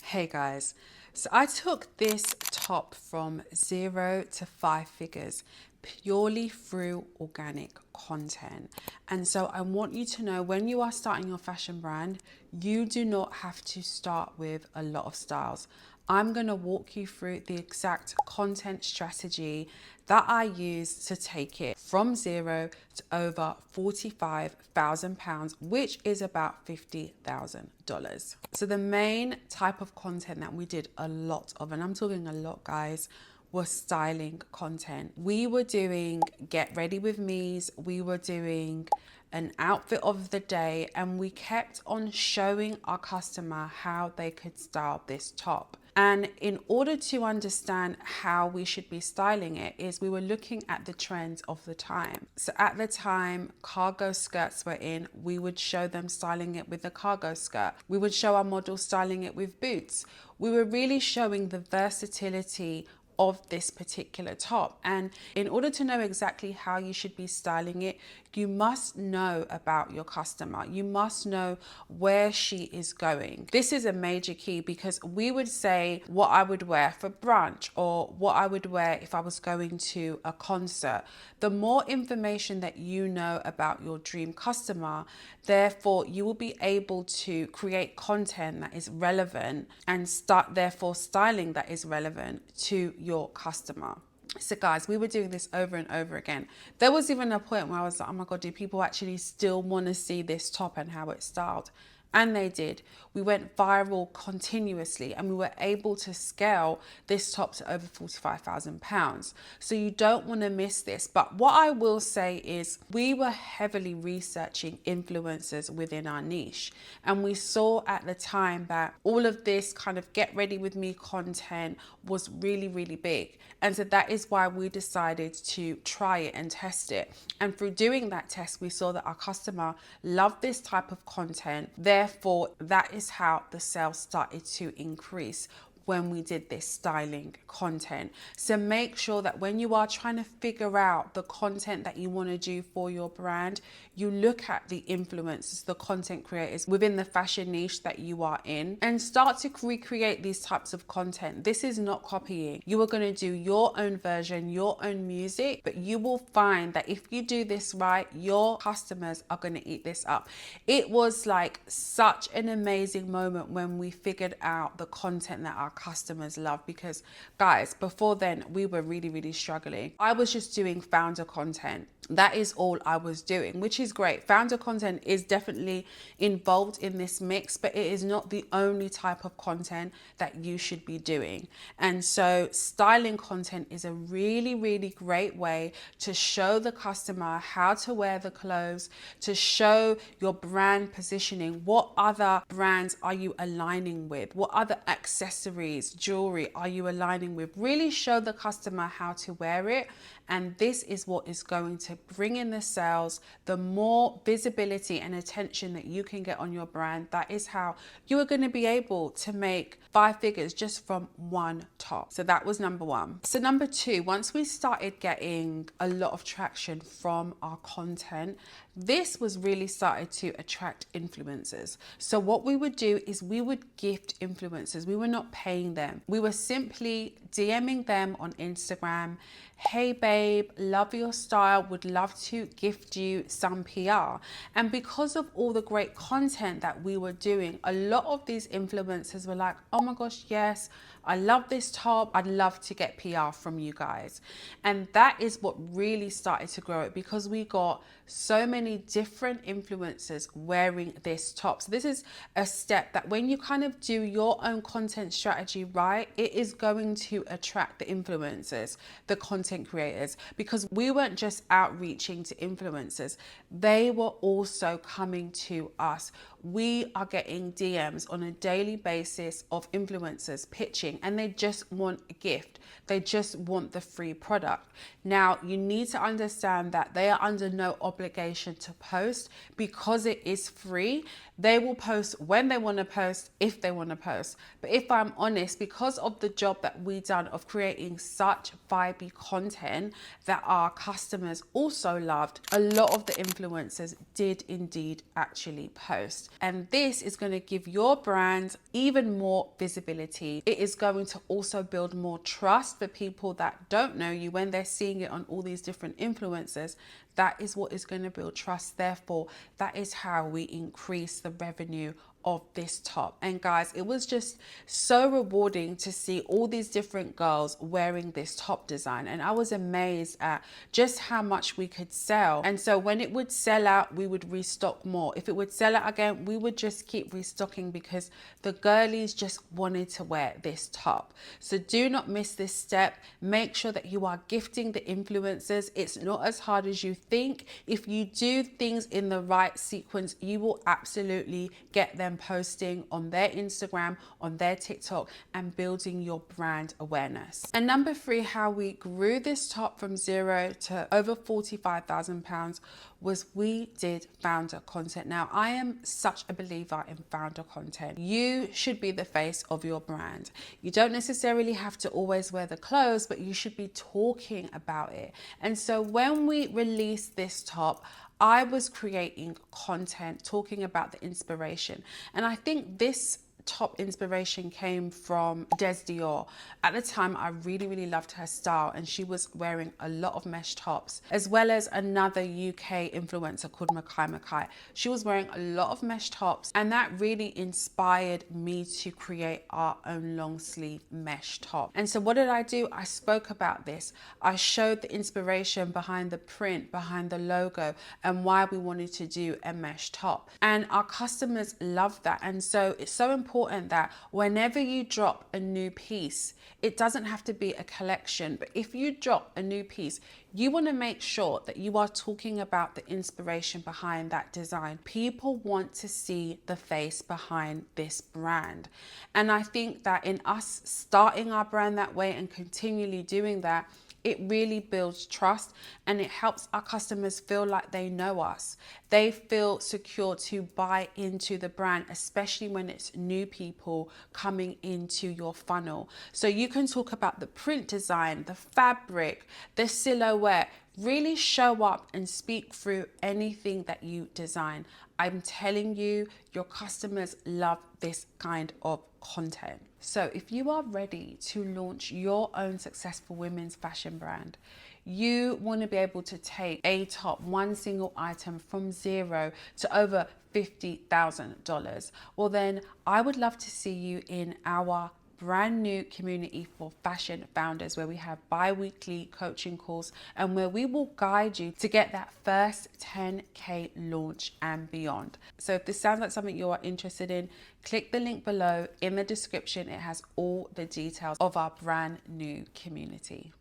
Hey guys, so I took this top from 0 to 5 figures purely through organic content. And so I want you to know, when you are starting your fashion brand, you do not have to start with a lot of styles. I'm going to walk you through the exact content strategy that I use to take it from 0 to over £45,000, which is about $50,000. So the main type of content that we did a lot of, and I'm talking a lot, guys, was styling content. We were doing get ready with me's, we were doing an outfit of the day, and we kept on showing our customer how they could style this top. And in order to understand how we should be styling it, is we were looking at the trends of the time. So at the time, cargo skirts were in. We would show them styling it with a cargo skirt. We would show our models styling it with boots. We were really showing the versatility of this particular top. And in order to know exactly how you should be styling it, you must know about your customer. You must know where she is going. This is a major key, because we would say what I would wear for brunch or what I would wear if I was going to a concert. The more information that you know about your dream customer, therefore you will be able to create content that is relevant and start therefore styling that is relevant to your customer. So guys, we were doing this over and over again. There was even a point where I was like, oh my God, do people actually still want to see this top and how it's styled? And they did. We went viral continuously, and we were able to scale this top to over £45,000. So you don't want to miss this. But what I will say is, we were heavily researching influencers within our niche. And we saw at the time that all of this kind of get ready with me content was really, really big. And so that is why we decided to try it and test it. And through doing that test, we saw that our customer loved this type of content. Therefore, that is how the sales started to increase when we did this styling content. So make sure that when you are trying to figure out the content that you want to do for your brand, you look at the influencers, the content creators within the fashion niche that you are in, and start to recreate these types of content. This is not copying. You are going to do your own version, your own music, but you will find that if you do this right, your customers are going to eat this up. It was like such an amazing moment when we figured out the content that our customers love, because guys, before then we were really struggling. I was just doing founder content. That is all I was doing, which is great. Founder content is definitely involved in this mix, but it is not the only type of content that you should be doing. And so styling content is a really great way to show the customer how to wear the clothes, to show your brand positioning. What other brands are you aligning with? What other accessories, jewelry are you aligning with? Really show the customer how to wear it. And this is what is going to bring in the sales. The more visibility and attention that you can get on your brand, that is how you are going to be able to make 5 figures just from one top. So that was number one. So number two, once we started getting a lot of traction from our content, this was really started to attract influencers. So what we would do is we would gift influencers. We were not paying them. We were simply DMing them on Instagram. Hey babe, love your style, would love to gift you some PR. And because of all the great content that we were doing, a lot of these influencers were like, oh my gosh, yes, I love this top, I'd love to get PR from you guys. And that is what really started to grow it, because we got so many different influencers wearing this top. So this is a step that when you kind of do your own content strategy right, it is going to attract the influencers, the content creators, because we weren't just outreaching to influencers, they were also coming to us. We are getting DMs on a daily basis of influencers pitching, and they just want a gift. They just want the free product. Now, you need to understand that they are under no obligation to post, because it is free. They will post when they want to post, if they want to post. But if I'm honest, because of the job that we done of creating such vibey content that our customers also loved, a lot of the influencers did indeed actually post. post. And this is going to give your brand even more visibility. It is going to also build more trust for people that don't know you when they're seeing it on all these different influencers. That is what is going to build trust. Therefore, that is how we increase the revenue of this top. And guys, it was just so rewarding to see all these different girls wearing this top design, and I was amazed at just how much we could sell. And so when it would sell out, we would restock more. If it would sell out again, we would just keep restocking because the girlies just wanted to wear this top. So do not miss this step. Make sure that you are gifting the influencers. It's not as hard as you think. If you do things in the right sequence, you will absolutely get them posting on their Instagram, on their TikTok, and building your brand awareness. And number 3, how we grew this top from 0 to over £45,000 was we did founder content. Now, I am such a believer in founder content. You should be the face of your brand. You don't necessarily have to always wear the clothes, but you should be talking about it. And so when we released this top, I was creating content talking about the inspiration. And I think this top inspiration came from Des Dior. At the time, I really loved her style, and she was wearing a lot of mesh tops, as well as another UK influencer called Makai. She was wearing a lot of mesh tops, and that really inspired me to create our own long sleeve mesh top. And so what did I do? I spoke about this. I showed the inspiration behind the print, behind the logo, and why we wanted to do a mesh top. And our customers love that. And so it's so important that whenever you drop a new piece, it doesn't have to be a collection, but if you drop a new piece, you want to make sure that you are talking about the inspiration behind that design. People want to see the face behind this brand. And I think that in us starting our brand that way and continually doing that, it really builds trust, and it helps our customers feel like they know us. They feel secure to buy into the brand, especially when it's new people coming into your funnel. So you can talk about the print design, the fabric, the silhouette, really show up and speak through anything that you design. I'm telling you, your customers love this kind of content. So if you are ready to launch your own successful women's fashion brand, you want to be able to take a top, one single item from 0 to over $50,000. Well, then I would love to see you in our brand new community for fashion founders, where we have bi-weekly coaching calls and where we will guide you to get that first 10K launch and beyond. So if this sounds like something you are interested in, click the link below in the description. It has all the details of our brand new community.